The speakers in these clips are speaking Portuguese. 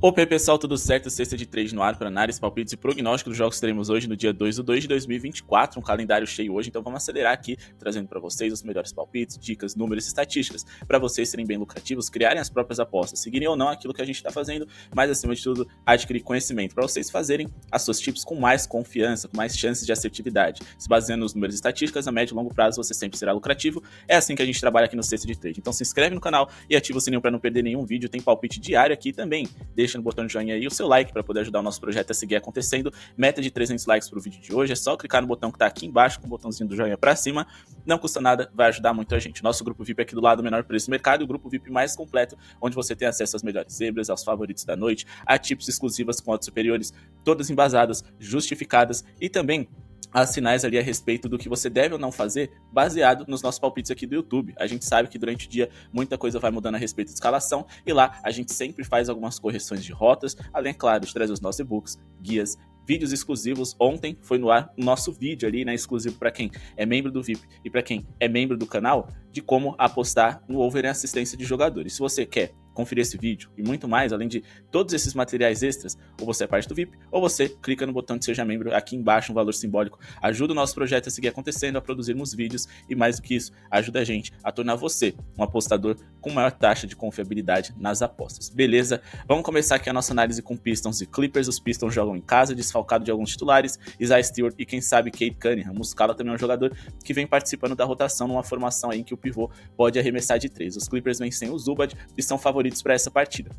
Opa, aí pessoal, tudo certo? Sexta de trade no ar para análise, palpites e prognóstico dos jogos que teremos hoje no dia 2/2/2024, um calendário cheio hoje, então vamos acelerar aqui, trazendo para vocês os melhores palpites, dicas, números e estatísticas, para vocês serem bem lucrativos, criarem as próprias apostas, seguirem ou não aquilo que a gente está fazendo, mas acima de tudo, adquirir conhecimento, para vocês fazerem as suas tips com mais confiança, com mais chances de assertividade. Se baseando nos números e estatísticas, a médio e longo prazo você sempre será lucrativo, é assim que a gente trabalha aqui no Sexta de Trade. Então se inscreve no canal e ativa o sininho para não perder nenhum vídeo, tem palpite diário aqui também, deixa no botão de joinha aí o seu like para poder ajudar o nosso projeto a seguir acontecendo. Meta de 300 likes pro vídeo de hoje, é só clicar no botão que tá aqui embaixo com o botãozinho do joinha para cima, não custa nada, vai ajudar muito a gente. Nosso grupo VIP aqui do lado, menor preço do mercado, e o grupo VIP mais completo, onde você tem acesso às melhores zebras, aos favoritos da noite, a tips exclusivas com odds superiores, todas embasadas, justificadas e também as sinais ali a respeito do que você deve ou não fazer, baseado nos nossos palpites aqui do YouTube. A gente sabe que durante o dia muita coisa vai mudando a respeito de escalação, e lá a gente sempre faz algumas correções de rotas, além, claro, de trazer os nossos e-books, guias, vídeos exclusivos. Ontem foi no ar o nosso vídeo ali, né, exclusivo para quem é membro do VIP e para quem é membro do canal, de como apostar no over em assistência de jogadores. Se você quer conferir esse vídeo e muito mais, além de todos esses materiais extras, ou você é parte do VIP, ou você clica no botão de Seja Membro aqui embaixo, um valor simbólico. Ajuda o nosso projeto a seguir acontecendo, a produzirmos vídeos e, mais do que isso, ajuda a gente a tornar você um apostador com maior taxa de confiabilidade nas apostas. Beleza? Vamos começar aqui a nossa análise com Pistons e Clippers. Os Pistons jogam em casa, desfalcado de alguns titulares, Isaiah Stewart e quem sabe Cade Cunningham. Muscala também é um jogador que vem participando da rotação numa formação aí em que o pivô pode arremessar de 3. Os Clippers vêm sem o Zubac e são favoritos para essa partida.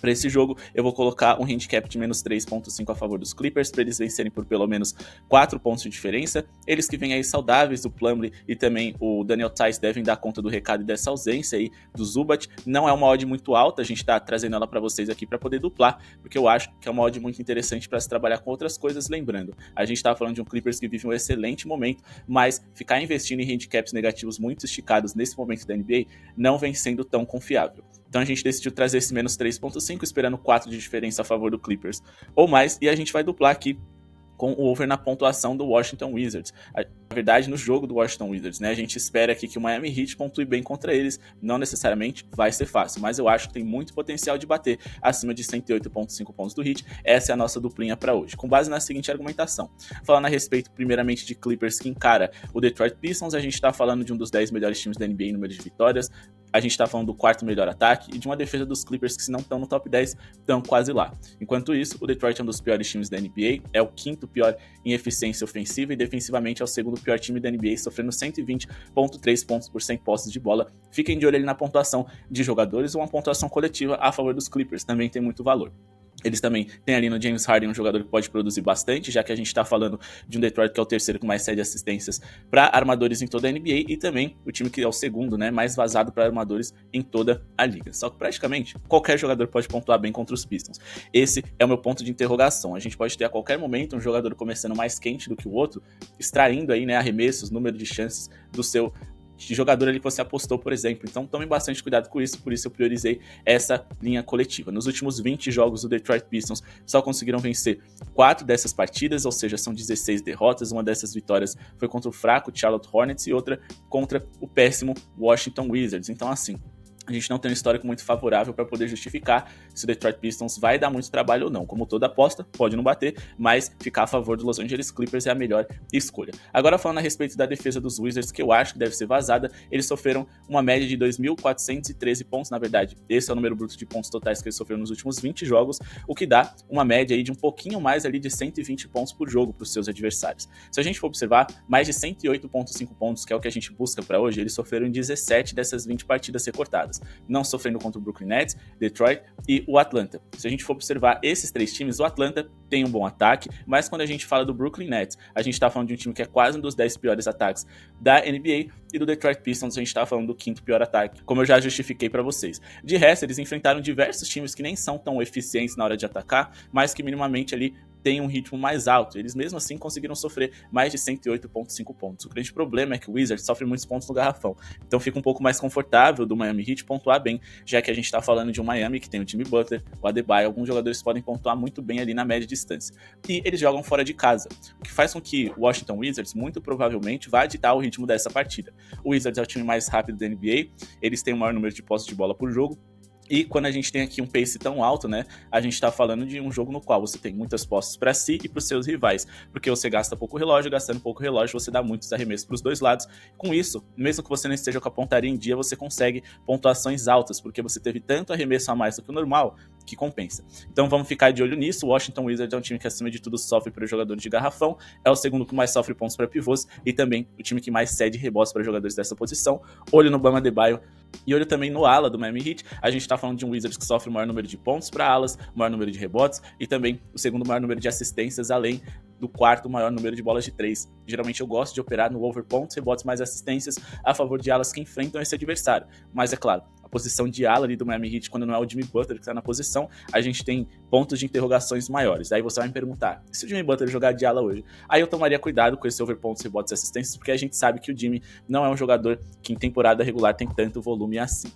Para esse jogo, eu vou colocar um handicap de menos 3.5 a favor dos Clippers, para eles vencerem por pelo menos 4 pontos de diferença. Eles que vêm aí saudáveis, o Plumlee e também o Daniel Theis devem dar conta do recado e dessa ausência aí do Zubac. Não é uma odd muito alta, a gente está trazendo ela para vocês aqui para poder duplar, porque eu acho que é uma odd muito interessante para se trabalhar com outras coisas. Lembrando, a gente está falando de um Clippers que vive um excelente momento, mas ficar investindo em handicaps negativos muito esticados nesse momento da NBA não vem sendo tão confiável. Então a gente decidiu trazer esse menos 3.5, esperando 4 de diferença a favor do Clippers ou mais, e a gente vai duplar aqui com o over na pontuação do Washington Wizards. Na verdade, no jogo do Washington Wizards, né? A gente espera aqui que o Miami Heat pontue bem contra eles. Não necessariamente vai ser fácil, mas eu acho que tem muito potencial de bater acima de 108.5 pontos do Heat. Essa é a nossa duplinha para hoje, com base na seguinte argumentação. Falando a respeito, primeiramente, de Clippers que encara o Detroit Pistons, a gente está falando de um dos 10 melhores times da NBA em número de vitórias. A gente tá falando do quarto melhor ataque e de uma defesa dos Clippers que, se não estão no top 10, estão quase lá. Enquanto isso, o Detroit é um dos piores times da NBA, é o quinto pior em eficiência ofensiva e defensivamente é o segundo pior time da NBA, sofrendo 120.3 pontos por 100 posses de bola. Fiquem de olho ali na pontuação de jogadores ou uma pontuação coletiva a favor dos Clippers, também tem muito valor. Eles também têm ali no James Harden um jogador que pode produzir bastante, já que a gente está falando de um Detroit que é o terceiro com mais 7 assistências para armadores em toda a NBA, e também o time que é o segundo, né, mais vazado para armadores em toda a liga. Só que praticamente qualquer jogador pode pontuar bem contra os Pistons. Esse é o meu ponto de interrogação. A gente pode ter a qualquer momento um jogador começando mais quente do que o outro, extraindo aí, né, arremessos, número de chances do seu de jogador ali que você apostou, por exemplo. Então tomem bastante cuidado com isso, por isso eu priorizei essa linha coletiva. Nos últimos 20 jogos, o Detroit Pistons só conseguiram vencer 4 dessas partidas, ou seja, são 16 derrotas. Uma dessas vitórias foi contra o fraco Charlotte Hornets e outra contra o péssimo Washington Wizards. Então, assim, a gente não tem um histórico muito favorável para poder justificar se o Detroit Pistons vai dar muito trabalho ou não. Como toda aposta, pode não bater, mas ficar a favor do Los Angeles Clippers é a melhor escolha. Agora, falando a respeito da defesa dos Wizards, que eu acho que deve ser vazada, eles sofreram uma média de 2.413 pontos, na verdade, esse é o número bruto de pontos totais que eles sofreram nos últimos 20 jogos, o que dá uma média aí de um pouquinho mais ali de 120 pontos por jogo para os seus adversários. Se a gente for observar, mais de 108.5 pontos, que é o que a gente busca para hoje, eles sofreram em 17 dessas 20 partidas recortadas, não sofrendo contra o Brooklyn Nets, Detroit e o Atlanta. Se a gente for observar esses 3 times, o Atlanta tem um bom ataque, mas quando a gente fala do Brooklyn Nets, a gente tá falando de um time que é quase um dos 10 piores ataques da NBA, e do Detroit Pistons a gente tá falando do quinto pior ataque, como eu já justifiquei para vocês. De resto, eles enfrentaram diversos times que nem são tão eficientes na hora de atacar, mas que minimamente ali tem um ritmo mais alto. Eles mesmo assim conseguiram sofrer mais de 108.5 pontos. O grande problema é que o Wizards sofre muitos pontos no garrafão, então fica um pouco mais confortável do Miami Heat pontuar bem, já que a gente está falando de um Miami que tem o Jimmy Butler, o Adebayo, alguns jogadores podem pontuar muito bem ali na média distância. E eles jogam fora de casa, o que faz com que o Washington Wizards muito provavelmente vá ditar o ritmo dessa partida. O Wizards é o time mais rápido da NBA, eles têm o maior número de posses de bola por jogo, E quando a gente tem aqui um pace tão alto, né, a gente tá falando de um jogo no qual você tem muitas posses para si e para os seus rivais, porque você gasta pouco relógio, gastando pouco relógio você dá muitos arremessos para os dois lados. Com isso, mesmo que você não esteja com a pontaria em dia, você consegue pontuações altas, porque você teve tanto arremesso a mais do que o normal, que compensa. Então vamos ficar de olho nisso. O Washington Wizards é um time que acima de tudo sofre para jogadores de garrafão, é o segundo que mais sofre pontos para pivôs e também o time que mais cede rebotes para jogadores dessa posição. Olho no Bam Adebayo e olho também no ala do Miami Heat. A gente tá falando de um Wizards que sofre o maior número de pontos para alas, o maior número de rebotes e também o segundo maior número de assistências, além do quarto maior número de bolas de 3. Geralmente eu gosto de operar no over pontos, rebotes mais assistências a favor de alas que enfrentam esse adversário. Mas é claro, a posição de ala ali do Miami Heat, quando não é o Jimmy Butler que está na posição, a gente tem pontos de interrogações maiores. Aí você vai me perguntar, e se o Jimmy Butler jogar de ala hoje? Aí eu tomaria cuidado com esse over pontos, rebotes e assistências, porque a gente sabe que o Jimmy não é um jogador que em temporada regular tem tanto volume assim.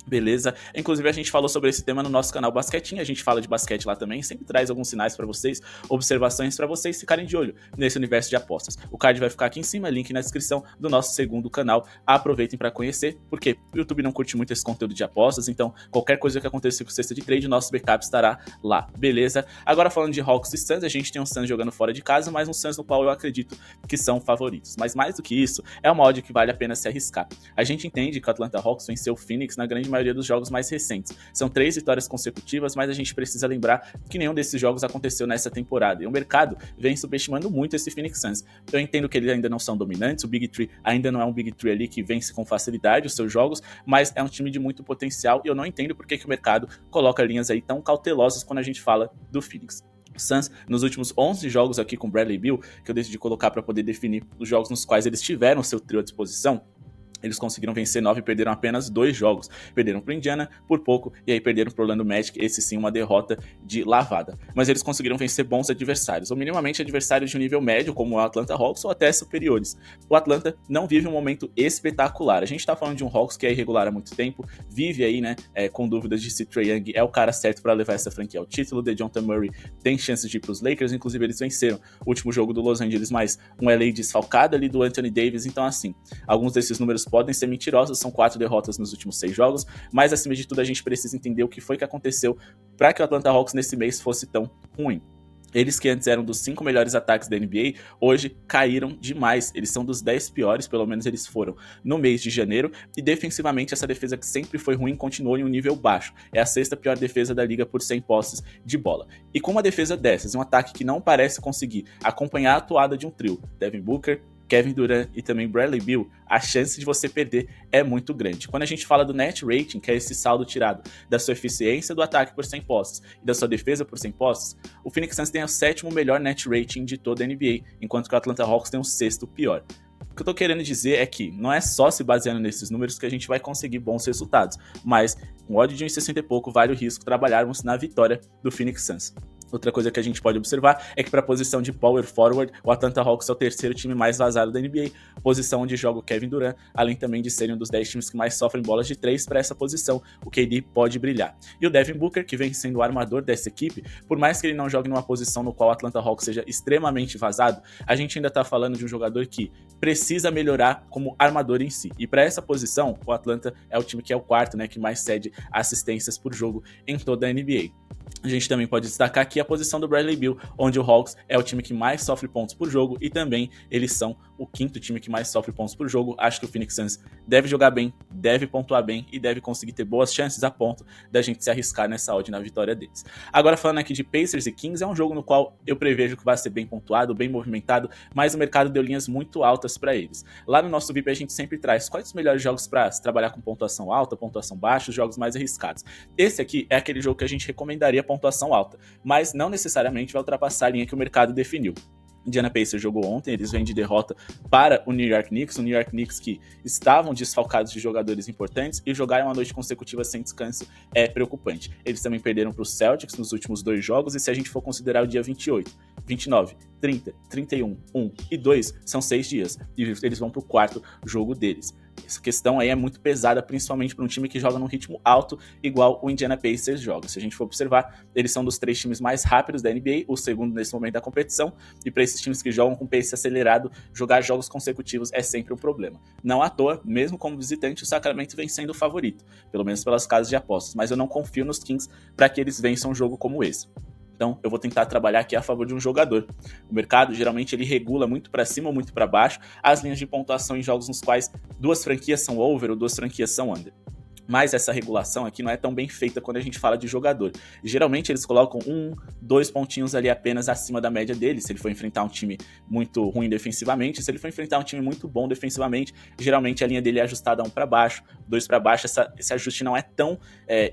Beleza? Inclusive a gente falou sobre esse tema no nosso canal Basquetinho, a gente fala de basquete lá também, sempre traz alguns sinais pra vocês, observações pra vocês ficarem de olho nesse universo de apostas. O card vai ficar aqui em cima, link na descrição do nosso segundo canal, aproveitem pra conhecer, porque o YouTube não curte muito esse conteúdo de apostas, então qualquer coisa que acontecer com cesta de trade, o nosso backup estará lá, beleza? Agora falando de Hawks e Suns, a gente tem um Suns jogando fora de casa, mas um Suns no qual eu acredito que são favoritos. Mas mais do que isso, é uma odd que vale a pena se arriscar. A gente entende que o Atlanta Hawks venceu o Phoenix na grande maioria dos jogos mais recentes. São 3 vitórias consecutivas, mas a gente precisa lembrar que nenhum desses jogos aconteceu nessa temporada. E o mercado vem subestimando muito esse Phoenix Suns. Eu entendo que eles ainda não são dominantes, o Big Three ainda não é um Big Three ali que vence com facilidade os seus jogos, mas é um time de muito potencial e eu não entendo por que o mercado coloca linhas aí tão cautelosas quando a gente fala do Phoenix. O Suns, nos últimos 11 jogos aqui com Bradley Beal, que eu decidi colocar para poder definir os jogos nos quais eles tiveram seu trio à disposição, eles conseguiram vencer 9 e perderam apenas 2 jogos. Perderam para Indiana por pouco e aí perderam para Orlando Magic, esse sim uma derrota de lavada. Mas eles conseguiram vencer bons adversários, ou minimamente adversários de um nível médio, como o Atlanta Hawks, ou até superiores. O Atlanta não vive um momento espetacular. A gente tá falando de um Hawks que é irregular há muito tempo, vive aí, né, com dúvidas de se Trae Young é o cara certo para levar essa franquia ao título. DeJounte Murray tem chances de ir pros Lakers, inclusive eles venceram o último jogo do Los Angeles, mais um LA desfalcado ali do Anthony Davis, então assim, alguns desses números podem ser mentirosos, são 4 derrotas nos últimos 6 jogos, mas acima de tudo a gente precisa entender o que foi que aconteceu para que o Atlanta Hawks nesse mês fosse tão ruim. Eles que antes eram dos 5 melhores ataques da NBA, hoje caíram demais. Eles são dos 10 piores, pelo menos eles foram no mês de janeiro. E defensivamente, essa defesa que sempre foi ruim continuou em um nível baixo. É a 6ª pior defesa da liga por 100 posses de bola. E com uma defesa dessas, um ataque que não parece conseguir acompanhar a atuada de um trio, Devin Booker, Kevin Durant e também Bradley Beal, a chance de você perder é muito grande. Quando a gente fala do net rating, que é esse saldo tirado da sua eficiência do ataque por 100 posses e da sua defesa por 100 posses, o Phoenix Suns tem o 7º melhor net rating de toda a NBA, enquanto que o Atlanta Hawks tem o 6º pior. O que eu tô querendo dizer é que não é só se baseando nesses números que a gente vai conseguir bons resultados, mas com odd de 1,60 e pouco vale o risco trabalharmos na vitória do Phoenix Suns. Outra coisa que a gente pode observar é que para a posição de power forward, o Atlanta Hawks é o 3º time mais vazado da NBA, posição onde joga o Kevin Durant, além também de serem um dos 10 times que mais sofrem bolas de 3 para essa posição, o KD pode brilhar. E o Devin Booker, que vem sendo o armador dessa equipe, por mais que ele não jogue numa posição no qual o Atlanta Hawks seja extremamente vazado, a gente ainda está falando de um jogador que precisa melhorar como armador em si. E para essa posição, o Atlanta é o time que é o 4º, né, que mais cede assistências por jogo em toda a NBA. A gente também pode destacar aqui a posição do Bradley Beal, onde o Hawks é o time que mais sofre pontos por jogo e também eles são o 5º time que mais sofre pontos por jogo. Acho que o Phoenix Suns deve jogar bem, deve pontuar bem e deve conseguir ter boas chances a ponto da gente se arriscar nessa odd na vitória deles. Agora falando aqui de Pacers e Kings, é um jogo no qual eu prevejo que vai ser bem pontuado, bem movimentado, mas o mercado deu linhas muito altas para eles. Lá no nosso VIP a gente sempre traz quais os melhores jogos para trabalhar com pontuação alta, pontuação baixa, os jogos mais arriscados. Esse aqui é aquele jogo que a gente recomendaria pontuação alta, mas não necessariamente vai ultrapassar a linha que o mercado definiu. Indiana Pacers jogou ontem, eles vêm de derrota para o New York Knicks, que estavam desfalcados de jogadores importantes e jogaram uma noite consecutiva sem descanso é preocupante. Eles também perderam para os Celtics nos últimos 2 jogos e se a gente for considerar o dia 28, 29, 30, 31, 1 e 2, são 6 dias e eles vão para o 4º jogo deles. Essa questão aí é muito pesada, principalmente para um time que joga num ritmo alto, igual o Indiana Pacers joga. Se a gente for observar, eles são dos 3 times mais rápidos da NBA, o segundo nesse momento da competição, e para esses times que jogam com pace acelerado, jogar jogos consecutivos é sempre um problema. Não à toa, mesmo como visitante, o Sacramento vem sendo o favorito, pelo menos pelas casas de apostas, mas eu não confio nos Kings para que eles vençam um jogo como esse. Então, eu vou tentar trabalhar aqui a favor de um jogador. O mercado, geralmente, ele regula muito para cima ou muito para baixo as linhas de pontuação em jogos nos quais 2 franquias são over ou 2 franquias são under. Mas essa regulação aqui não é tão bem feita quando a gente fala de jogador. Geralmente eles colocam 2 pontinhos ali apenas acima da média dele, se ele for enfrentar um time muito ruim defensivamente. Se ele for enfrentar um time muito bom defensivamente, geralmente a linha dele é ajustada 1 para baixo, 2 para baixo. Esse ajuste não é tão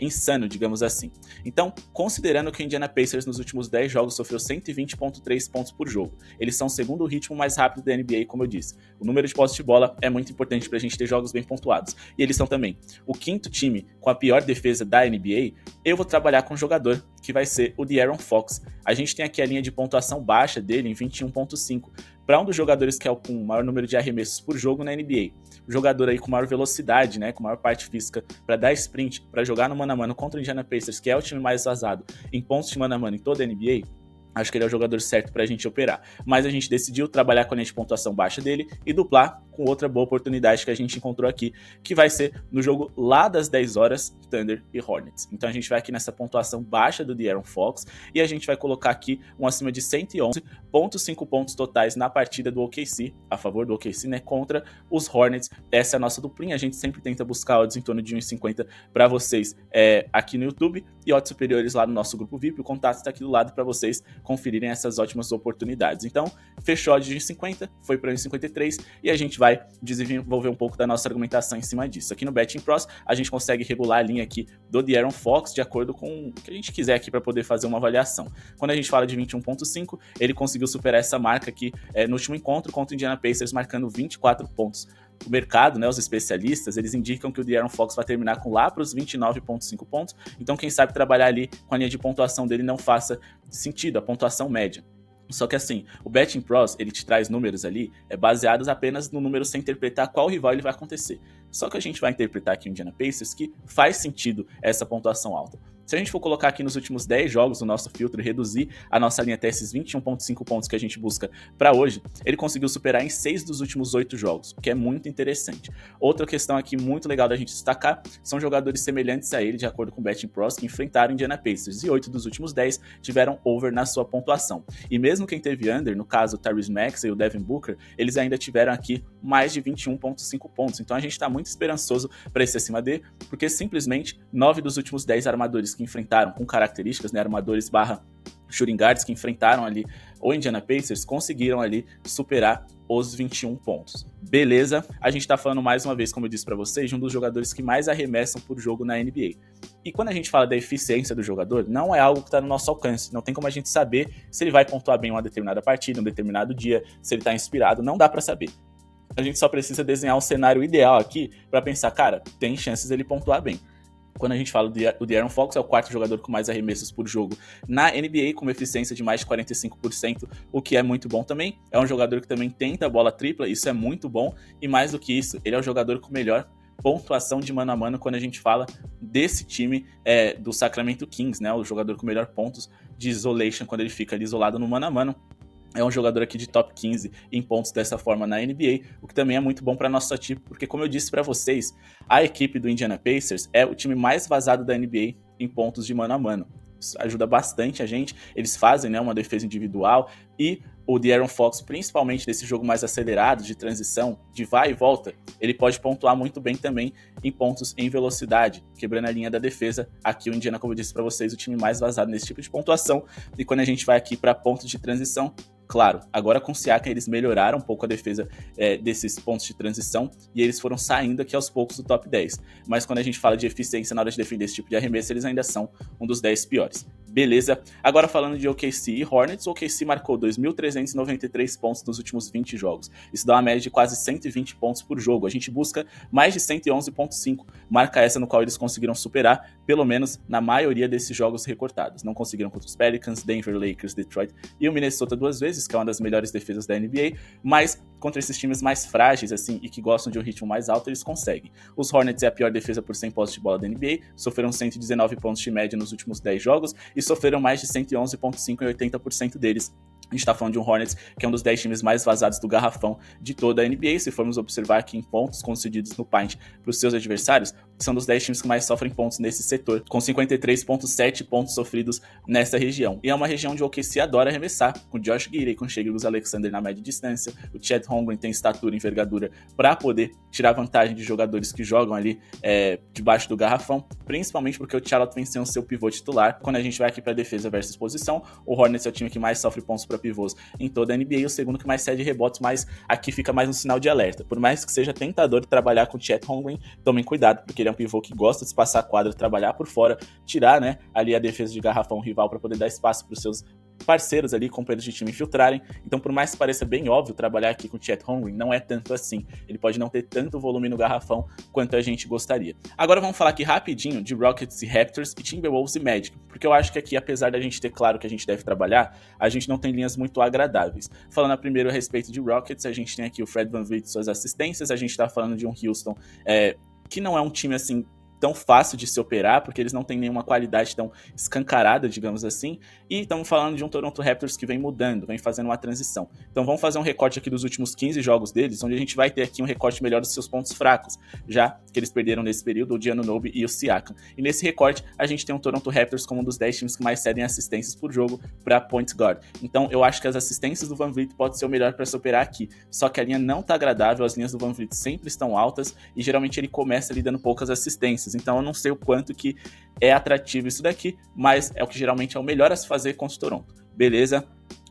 insano, digamos assim. Então, considerando que o Indiana Pacers nos últimos 10 jogos sofreu 120,3 pontos por jogo, eles são o segundo ritmo mais rápido da NBA, como eu disse. O número de posse de bola é muito importante pra gente ter jogos bem pontuados. E eles são também o quinto time com a pior defesa da NBA. Eu vou trabalhar com um jogador que vai ser o De'Aaron Fox. A gente tem aqui a linha de pontuação baixa dele em 21,5 para um dos jogadores que é com o maior número de arremessos por jogo na NBA. O jogador aí com maior velocidade, né, com maior parte física para dar sprint, para jogar no mano a mano contra o Indiana Pacers, que é o time mais vazado em pontos de mano a mano em toda a NBA. Acho que ele é o jogador certo pra gente operar. Mas a gente decidiu trabalhar com a linha de pontuação baixa dele e duplar com outra boa oportunidade que a gente encontrou aqui, que vai ser no jogo lá das 10 horas, Thunder e Hornets. Então a gente vai aqui nessa pontuação baixa do De'Aaron Fox e a gente vai colocar aqui um acima de 111,5 pontos totais na partida do OKC, a favor do OKC, né, contra os Hornets. Essa é a nossa duplinha, a gente sempre tenta buscar odds em torno de 1,50 para vocês aqui no YouTube e odds superiores lá no nosso grupo VIP. O contato está aqui do lado para vocês conferirem essas ótimas oportunidades. Então, fechou de 1,50, foi para 1,53 e a gente vai desenvolver um pouco da nossa argumentação em cima disso. Aqui no Betting Pros, a gente consegue regular a linha aqui do De'Aaron Fox de acordo com o que a gente quiser aqui para poder fazer uma avaliação. Quando a gente fala de 21,5, ele conseguiu superar essa marca aqui no último encontro contra o Indiana Pacers, marcando 24 pontos. O mercado, né, os especialistas, eles indicam que o De'Aaron Fox vai terminar com lá para os 29,5 pontos, então quem sabe trabalhar ali com a linha de pontuação dele não faça sentido, a pontuação média. Só que assim, o Betting Pros, ele te traz números ali baseados apenas no número sem interpretar qual rival ele vai acontecer. Só que a gente vai interpretar aqui o Indiana Pacers que faz sentido essa pontuação alta. Se a gente for colocar aqui nos últimos 10 jogos o nosso filtro e reduzir a nossa linha até esses 21,5 pontos que a gente busca para hoje, ele conseguiu superar em 6 dos últimos 8 jogos, o que é muito interessante. Outra questão aqui muito legal da gente destacar são jogadores semelhantes a ele, de acordo com o Betting Pros, que enfrentaram o Indiana Pacers, e 8 dos últimos 10 tiveram over na sua pontuação. E mesmo quem teve under, no caso o Tyrese Maxey e o Devin Booker, eles ainda tiveram aqui mais de 21,5 pontos. Então a gente está muito esperançoso para esse acima D, porque simplesmente 9 dos últimos 10 armadores que enfrentaram com características, né, armadores / shooting guards que enfrentaram ali o Indiana Pacers, conseguiram ali superar os 21 pontos. Beleza? A gente tá falando mais uma vez, como eu disse para vocês, de um dos jogadores que mais arremessam por jogo na NBA. E quando a gente fala da eficiência do jogador, não é algo que está no nosso alcance. Não tem como a gente saber se ele vai pontuar bem uma determinada partida, um determinado dia, se ele tá inspirado, não dá para saber. A gente só precisa desenhar um cenário ideal aqui para pensar, cara, tem chances dele pontuar bem. Quando a gente fala do De'Aaron Fox, é o quarto jogador com mais arremessos por jogo na NBA, com uma eficiência de mais de 45%, o que é muito bom também. É um jogador que também tenta a bola tripla, isso é muito bom. E mais do que isso, ele é o jogador com melhor pontuação de mano a mano quando a gente fala desse time do Sacramento Kings, né? O jogador com melhor pontos de isolation quando ele fica ali isolado no mano a mano. É um jogador aqui de top 15 em pontos dessa forma na NBA, o que também é muito bom para nossa equipe, porque como eu disse para vocês, a equipe do Indiana Pacers é o time mais vazado da NBA em pontos de mano a mano. Isso ajuda bastante a gente, eles fazem, né, uma defesa individual e o De'Aaron Fox, principalmente nesse jogo mais acelerado, de transição, de vai e volta, ele pode pontuar muito bem também em pontos em velocidade, quebrando a linha da defesa. Aqui o Indiana, como eu disse para vocês, o time mais vazado nesse tipo de pontuação. E quando a gente vai aqui para pontos de transição, claro, agora com o Siakam eles melhoraram um pouco a defesa desses pontos de transição e eles foram saindo aqui aos poucos do top 10. Mas quando a gente fala de eficiência na hora de defender esse tipo de arremesso, eles ainda são um dos 10 piores. Beleza? Agora falando de OKC e Hornets, o OKC marcou 2.393 pontos nos últimos 20 jogos. Isso dá uma média de quase 120 pontos por jogo. A gente busca mais de 111,5, marca essa no qual eles conseguiram superar, pelo menos na maioria desses jogos recortados. Não conseguiram contra os Pelicans, Denver, Lakers, Detroit e o Minnesota 2 vezes, que é uma das melhores defesas da NBA, mas contra esses times mais frágeis, assim, e que gostam de um ritmo mais alto, eles conseguem. Os Hornets é a pior defesa por 100 posses de bola da NBA, sofreram 119 pontos de média nos últimos 10 jogos e sofreram mais de 111,5 em 80% deles. A gente está falando de um Hornets que é um dos 10 times mais vazados do garrafão de toda a NBA. Se formos observar aqui em pontos concedidos no paint para os seus adversários, são dos 10 times que mais sofrem pontos nesse setor, com 53,7 pontos sofridos nessa região. E é uma região onde o OKC adora arremessar, com Josh Giddey, com Shai Gilgeous-Alexander na média distância. O Chet Holmgren tem estatura e envergadura para poder tirar vantagem de jogadores que jogam ali debaixo do garrafão, principalmente porque o Charlotte vem sendo seu pivô titular. Quando a gente vai aqui para defesa versus posição, o Hornets é o time que mais sofre pontos para pivôs em toda a NBA, e o segundo que mais cede rebotes, mas aqui fica mais um sinal de alerta. Por mais que seja tentador trabalhar com o Chet Holmgren, tomem cuidado, porque ele é um pivô que gosta de espaçar a quadra, trabalhar por fora, tirar, né, ali a defesa de garrafão rival para poder dar espaço para os seus parceiros ali, companheiros de time infiltrarem. Então, por mais que pareça bem óbvio trabalhar aqui com o Chet Holmgren, não é tanto assim. Ele pode não ter tanto volume no garrafão quanto a gente gostaria. Agora vamos falar aqui rapidinho de Rockets e Raptors e Timberwolves e Magic, porque eu acho que aqui, apesar da gente ter claro que a gente deve trabalhar, a gente não tem linhas muito agradáveis. Falando primeiro a respeito de Rockets, a gente tem aqui o Fred VanVleet e suas assistências, a gente tá falando de um Houston que não é um time assim tão fácil de se operar, porque eles não têm nenhuma qualidade tão escancarada, digamos assim, e estamos falando de um Toronto Raptors que vem mudando, vem fazendo uma transição. Então vamos fazer um recorte aqui dos últimos 15 jogos deles, onde a gente vai ter aqui um recorte melhor dos seus pontos fracos, já que eles perderam nesse período o Giannunoby e o Siakam. E nesse recorte a gente tem um Toronto Raptors como um dos 10 times que mais cedem assistências por jogo para point guard. Então eu acho que as assistências do VanVleet pode ser o melhor para se operar aqui, só que a linha não tá agradável, as linhas do VanVleet sempre estão altas e geralmente ele começa ali dando poucas assistências. Então eu não sei o quanto que é atrativo isso daqui, mas é o que geralmente é o melhor a se fazer contra o Toronto. Beleza?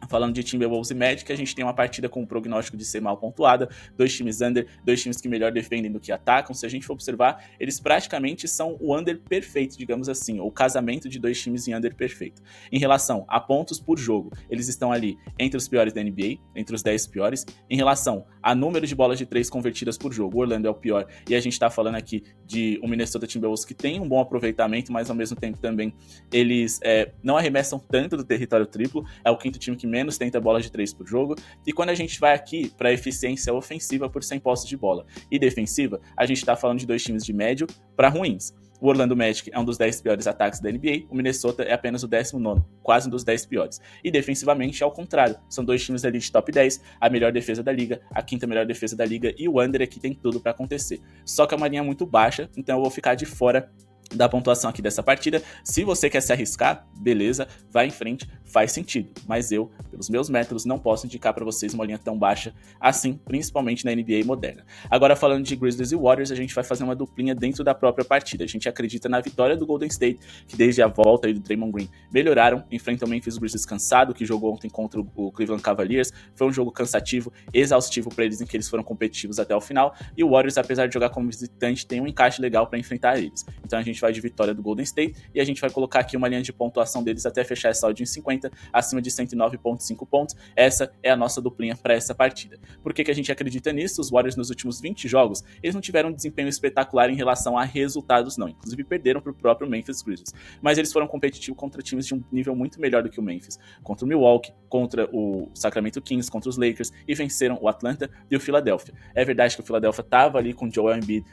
Falando de Timberwolves e Magic, a gente tem uma partida com um prognóstico de ser mal pontuada, dois times under, dois times que melhor defendem do que atacam. Se a gente for observar, eles praticamente são o under perfeito, digamos assim, o casamento de dois times em under perfeito. Em relação a pontos por jogo, eles estão ali entre os piores da NBA, entre os 10 piores. Em relação a número de bolas de 3 convertidas por jogo, o Orlando é o pior, e a gente tá falando aqui de um Minnesota Timberwolves que tem um bom aproveitamento, mas ao mesmo tempo também eles não arremessam tanto do território triplo, é o quinto time que menos tenta bola de 3 por jogo. E quando a gente vai aqui para eficiência ofensiva por 100 posses de bola e defensiva, a gente está falando de dois times de médio para ruins. O Orlando Magic é um dos 10 piores ataques da NBA, o Minnesota é apenas o 19º, quase um dos 10 piores. E defensivamente é ao contrário, são dois times ali de top 10, a melhor defesa da liga, a quinta melhor defesa da liga, e o under aqui tem tudo para acontecer. Só que é uma linha muito baixa, então eu vou ficar de fora da pontuação aqui dessa partida. Se você quer se arriscar, beleza, vai em frente, faz sentido. Mas eu, pelos meus métodos, não posso indicar para vocês uma linha tão baixa assim, principalmente na NBA moderna. Agora, falando de Grizzlies e Warriors, a gente vai fazer uma duplinha dentro da própria partida. A gente acredita na vitória do Golden State, que desde a volta aí do Draymond Green melhoraram, enfrentam o Memphis Grizzlies cansado, que jogou ontem contra o Cleveland Cavaliers. Foi um jogo cansativo, exaustivo para eles, em que eles foram competitivos até o final. E o Warriors, apesar de jogar como visitante, tem um encaixe legal para enfrentar eles. Então a gente vai de vitória do Golden State e a gente vai colocar aqui uma linha de pontuação deles até fechar essa odd em 50, acima de 109,5 pontos. Essa é a nossa duplinha para essa partida. Por que a gente acredita nisso? Os Warriors nos últimos 20 jogos, eles não tiveram um desempenho espetacular em relação a resultados não, inclusive perderam para o próprio Memphis Grizzlies, mas eles foram competitivos contra times de um nível muito melhor do que o Memphis, contra o Milwaukee, contra o Sacramento Kings, contra os Lakers, e venceram o Atlanta e o Philadelphia. É verdade que o Philadelphia estava ali com o Joel Embiid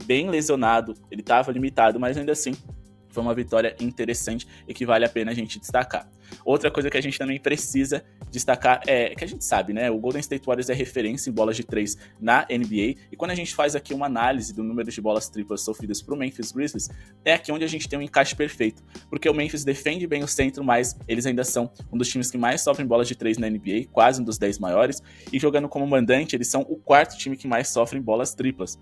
bem lesionado, ele estava limitado, mas ainda assim foi uma vitória interessante e que vale a pena a gente destacar. Outra coisa que a gente também precisa destacar é que a gente sabe, né? O Golden State Warriors é referência em bolas de 3 na NBA, e quando a gente faz aqui uma análise do número de bolas triplas sofridas para o Memphis Grizzlies, é aqui onde a gente tem um encaixe perfeito, porque o Memphis defende bem o centro, mas eles ainda são um dos times que mais sofrem bolas de 3 na NBA, quase um dos 10 maiores, e jogando como mandante, eles são o quarto time que mais sofrem bolas triplas.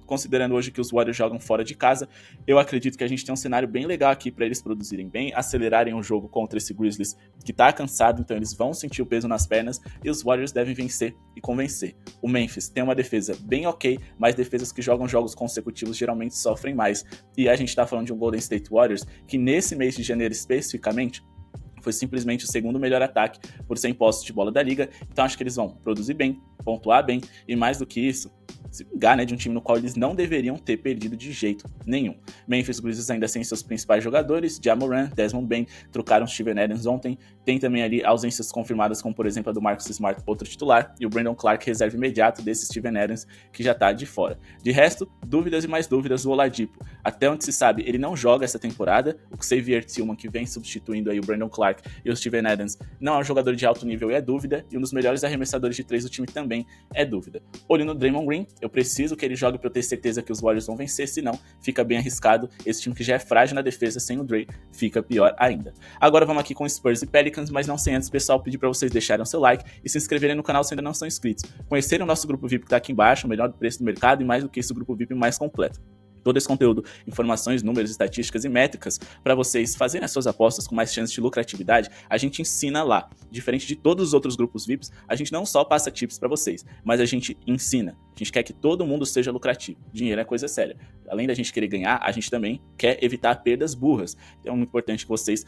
Considerando hoje que os Warriors jogam fora de casa, eu acredito que a gente tem um cenário bem legal aqui para eles produzirem bem, acelerarem o jogo contra esse Grizzlies que tá cansado, então eles vão sentir o peso nas pernas, e os Warriors devem vencer e convencer. O Memphis tem uma defesa bem ok, mas defesas que jogam jogos consecutivos geralmente sofrem mais, e a gente tá falando de um Golden State Warriors que nesse mês de janeiro especificamente foi simplesmente o segundo melhor ataque por 100 posses de bola da liga. Então acho que eles vão produzir bem, pontuar bem, e mais do que isso, se vingar, né, de um time no qual eles não deveriam ter perdido de jeito nenhum. Memphis Grizzlies ainda sem seus principais jogadores, Ja Morant, Desmond Bane, trocaram Steven Adams ontem, tem também ali ausências confirmadas, como por exemplo a do Marcus Smart, outro titular, e o Brandon Clark, reserva imediato desse Steven Adams, que já tá de fora. De resto, dúvidas e mais dúvidas do Oladipo. Até onde se sabe, ele não joga essa temporada, o Xavier Tillman, que vem substituindo aí o Brandon Clark e o Steven Adams, não é um jogador de alto nível e é dúvida, e um dos melhores arremessadores de 3 do time também é dúvida. Olho no Draymond Green, eu preciso que ele jogue para eu ter certeza que os Warriors vão vencer, senão fica bem arriscado. Esse time que já é frágil na defesa sem o Dray fica pior ainda. Agora vamos aqui com Spurs e Pelicans, mas não sem antes, pessoal, pedir para vocês deixarem o seu like e se inscreverem no canal se ainda não são inscritos. Conhecerem o nosso grupo VIP que está aqui embaixo, o melhor preço do mercado e mais do que isso, o grupo VIP mais completo. Todo esse conteúdo, informações, números, estatísticas e métricas para vocês fazerem as suas apostas com mais chances de lucratividade, a gente ensina lá. Diferente de todos os outros grupos VIPs, a gente não só passa tips para vocês, mas a gente ensina. A gente quer que todo mundo seja lucrativo. Dinheiro é coisa séria. Além da gente querer ganhar, a gente também quer evitar perdas burras. Então é muito importante que vocês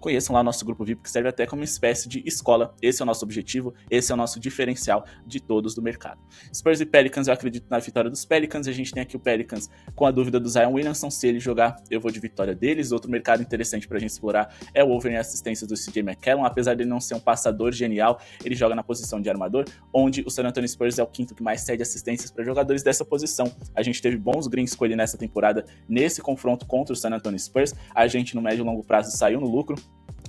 conheçam lá o nosso grupo VIP, que serve até como uma espécie de escola. Esse é o nosso objetivo, esse é o nosso diferencial de todos do mercado. Spurs e Pelicans, eu acredito na vitória dos Pelicans. A gente tem aqui o Pelicans com a dúvida do Zion Williamson. Se ele jogar, eu vou de vitória deles. Outro mercado interessante pra gente explorar é o over em assistências do CJ McCollum. Apesar dele não ser um passador genial, ele joga na posição de armador, onde o San Antonio Spurs é o quinto que mais cede assistências para jogadores dessa posição. A gente teve bons greens com ele nessa temporada, nesse confronto contra o San Antonio Spurs. A gente no médio e longo prazo saiu no lucro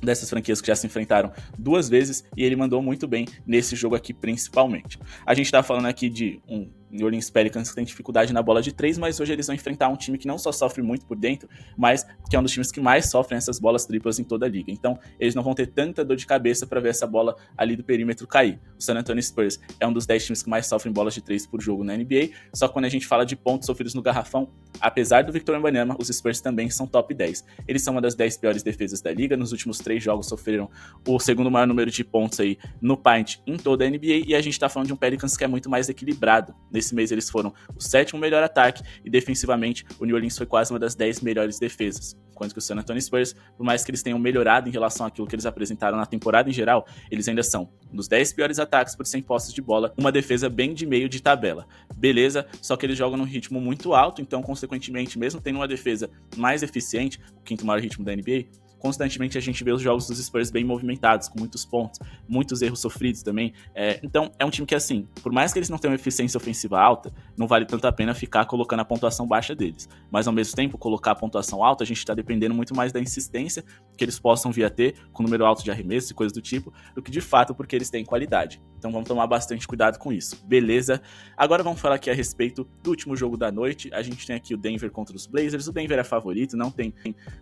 dessas franquias que já se enfrentaram 2 vezes e ele mandou muito bem nesse jogo aqui principalmente. A gente tá falando aqui de um New Orleans Pelicans que tem dificuldade na bola de 3, mas hoje eles vão enfrentar um time que não só sofre muito por dentro, mas que é um dos times que mais sofrem essas bolas triplas em toda a liga. Então, eles não vão ter tanta dor de cabeça para ver essa bola ali do perímetro cair. O San Antonio Spurs é um dos 10 times que mais sofrem bolas de 3 por jogo na NBA, só que quando a gente fala de pontos sofridos no garrafão, apesar do Victor Wembanyama, os Spurs também são top 10. Eles são uma das 10 piores defesas da liga, nos últimos 3 jogos sofreram o segundo maior número de pontos aí no paint em toda a NBA, e a gente tá falando de um Pelicans que é muito mais equilibrado. Nesse mês eles foram o 7º melhor ataque e defensivamente o New Orleans foi quase uma das 10 melhores defesas. Enquanto que o San Antonio Spurs, por mais que eles tenham melhorado em relação àquilo que eles apresentaram na temporada em geral, eles ainda são dos 10 piores ataques por 100 posses de bola, uma defesa bem de meio de tabela. Beleza, só que eles jogam num ritmo muito alto, então consequentemente, mesmo tendo uma defesa mais eficiente, o 5º maior ritmo da NBA, constantemente a gente vê os jogos dos Spurs bem movimentados, com muitos pontos, muitos erros sofridos também. Então é um time que, assim, por mais que eles não tenham eficiência ofensiva alta, não vale tanto a pena ficar colocando a pontuação baixa deles. Mas ao mesmo tempo, colocar a pontuação alta, a gente está dependendo muito mais da insistência que eles possam vir a ter, com número alto de arremessos e coisas do tipo, do que de fato porque eles têm qualidade. Então vamos tomar bastante cuidado com isso, beleza? Agora vamos falar aqui a respeito do último jogo da noite. A gente tem aqui o Denver contra os Blazers. O Denver é favorito, não tem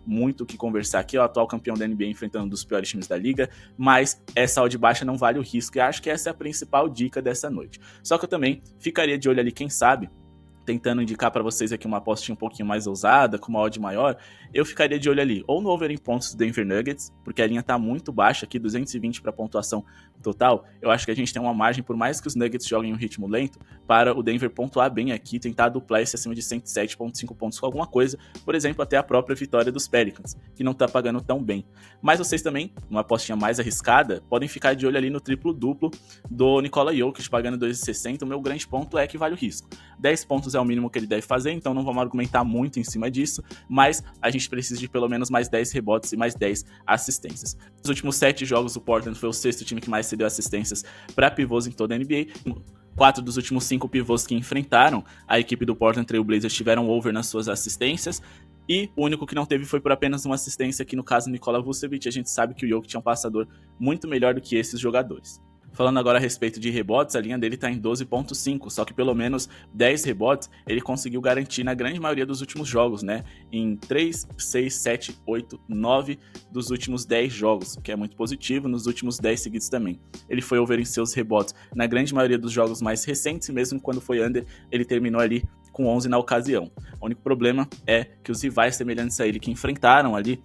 muito o que conversar aqui, ó. Atual campeão da NBA enfrentando um dos piores times da liga, mas essa odd baixa não vale o risco, e acho que essa é a principal dica dessa noite. Só que eu também ficaria de olho ali, quem sabe, tentando indicar para vocês aqui uma apostinha um pouquinho mais ousada, com uma odd maior, eu ficaria de olho ali, ou no over em pontos do Denver Nuggets, porque a linha tá muito baixa aqui, 220 para pontuação total. Eu acho que a gente tem uma margem, por mais que os Nuggets joguem um ritmo lento, para o Denver pontuar bem aqui, tentar duplar esse acima de 107,5 pontos com alguma coisa, por exemplo, até a própria vitória dos Pelicans, que não tá pagando tão bem. Mas vocês também, uma apostinha mais arriscada, podem ficar de olho ali no triplo-duplo do Nikola Jokic, pagando 2,60. O meu grande ponto é que vale o risco. 10 pontos é o mínimo que ele deve fazer, então não vamos argumentar muito em cima disso, mas a gente precisa de pelo menos mais 10 rebotes e mais 10 assistências. Nos últimos 7 jogos, o Portland foi o 6º time que mais cedeu assistências para pivôs em toda a NBA. 4 dos últimos 5 pivôs que enfrentaram a equipe do Portland Trail Blazers tiveram over nas suas assistências, e o único que não teve foi por apenas uma assistência, aqui no caso Nikola Vucevic. A gente sabe que o Jokic é um passador muito melhor do que esses jogadores. Falando agora a respeito de rebotes, a linha dele está em 12,5, só que pelo menos 10 rebotes ele conseguiu garantir na grande maioria dos últimos jogos, né? Em 3, 6, 7, 8, 9 dos últimos 10 jogos, o que é muito positivo, nos últimos 10 seguidos também. Ele foi over em seus rebotes na grande maioria dos jogos mais recentes, e mesmo quando foi under, ele terminou ali com 11 na ocasião. O único problema é que os rivais semelhantes a ele que enfrentaram ali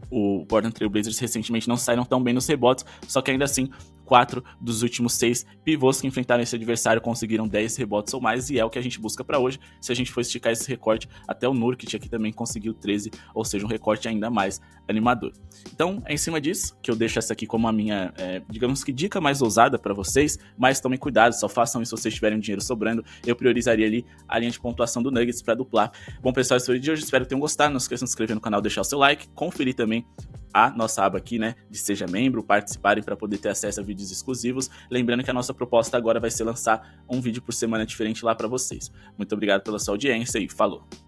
o Portland Trail Blazers recentemente não saíram tão bem nos rebotes, só que ainda assim 4 dos últimos 6 pivôs que enfrentaram esse adversário conseguiram 10 rebotes ou mais, e é o que a gente busca para hoje. Se a gente for esticar esse recorte, até o Nurkic aqui também conseguiu 13, ou seja, um recorte ainda mais animador. Então é em cima disso que eu deixo essa aqui como a minha, digamos que dica mais ousada para vocês, mas tomem cuidado, só façam isso se vocês tiverem dinheiro sobrando. Eu priorizaria ali a linha de pontuação do Nuggets para duplar. Bom, pessoal, esse foi o vídeo de hoje, espero que tenham gostado. Não esqueçam de se inscrever no canal, deixar o seu like, conferir também a nossa aba aqui, né, de Seja Membro, participarem para poder ter acesso a vídeos exclusivos. Lembrando que a nossa proposta agora vai ser lançar um vídeo por semana diferente lá para vocês. Muito obrigado pela sua audiência e falou!